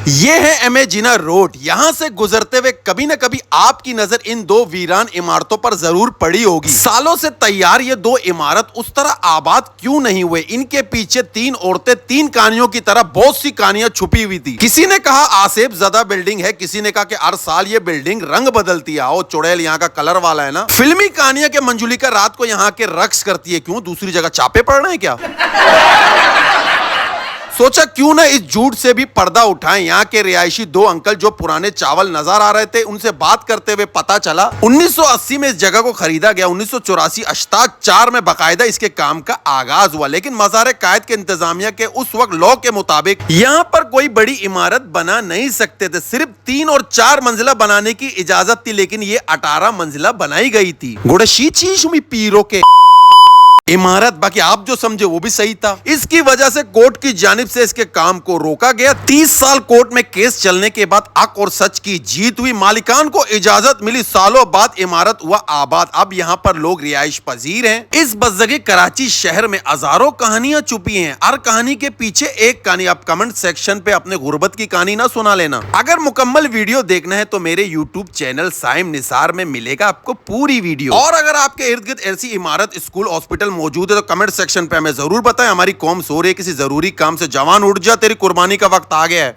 یہ ہے ایم اے جینا روڈ. یہاں سے گزرتے ہوئے کبھی نہ کبھی آپ کی نظر ان دو ویران عمارتوں پر ضرور پڑی ہوگی. سالوں سے تیار یہ دو عمارت اس طرح آباد کیوں نہیں ہوئے؟ ان کے پیچھے تین عورتیں تین کہانیوں کی طرح بہت سی کہانیاں چھپی ہوئی تھی. کسی نے کہا آصف زدہ بلڈنگ ہے، کسی نے کہا کہ ہر سال یہ بلڈنگ رنگ بدلتی ہے. او چڑیل یہاں کا کلر والا ہے نا. فلمی کہانیاں کہ منجولیکا رات کو یہاں کے رقص کرتی ہے، کیوں دوسری جگہ چاپے پڑ رہے ہیں کیا؟ سوچا کیوں نہ اس جھوٹ سے بھی پردہ اٹھائیں. یہاں کے رہائشی دو انکل جو پرانے چاول نظر آ رہے تھے، ان سے بات کرتے ہوئے پتا چلا 1980 میں اس جگہ کو خریدا گیا. 1984 اشتاق 4 میں باقاعدہ اس کے کام کا آغاز ہوا، لیکن مزار قائد کے انتظامیہ کے اس وقت لاء کے مطابق یہاں پر کوئی بڑی عمارت بنا نہیں سکتے تھے. صرف 3 اور 4 منزلہ بنانے کی اجازت تھی، لیکن یہ 18 منزلہ بنائی گئی تھی. گوڑشی چیش میں پیرو کے عمارت. باقی آپ جو سمجھے وہ بھی صحیح تھا. اس کی وجہ سے کورٹ کی جانب سے اس کے کام کو روکا گیا. 30 سال کورٹ میں کیس چلنے کے بعد حق اور سچ کی جیت ہوئی. مالکان کو اجازت ملی. سالوں بعد عمارت ہوا آباد. اب یہاں پر لوگ رہائش پذیر ہیں. اس بزدگی کراچی شہر میں ہزاروں کہانیاں چھپی ہیں. ہر کہانی کے پیچھے ایک کہانی. آپ کمنٹ سیکشن پہ اپنے غربت کی کہانی نہ سنا لینا. اگر مکمل ویڈیو دیکھنا ہے تو میرے یوٹیوب چینل سائم نثار میں ملے گا آپ کو پوری ویڈیو. اور اگر آپ کے ارد گرد ایسی عمارت، اسکول، ہاسپٹل موجود ہے تو کمنٹ سیکشن پہ ہمیں ضرور بتائیں. ہماری قوم سو رہی ہے کسی ضروری کام سے. جوان اٹھ جا، تیری قربانی کا وقت آ گیا ہے.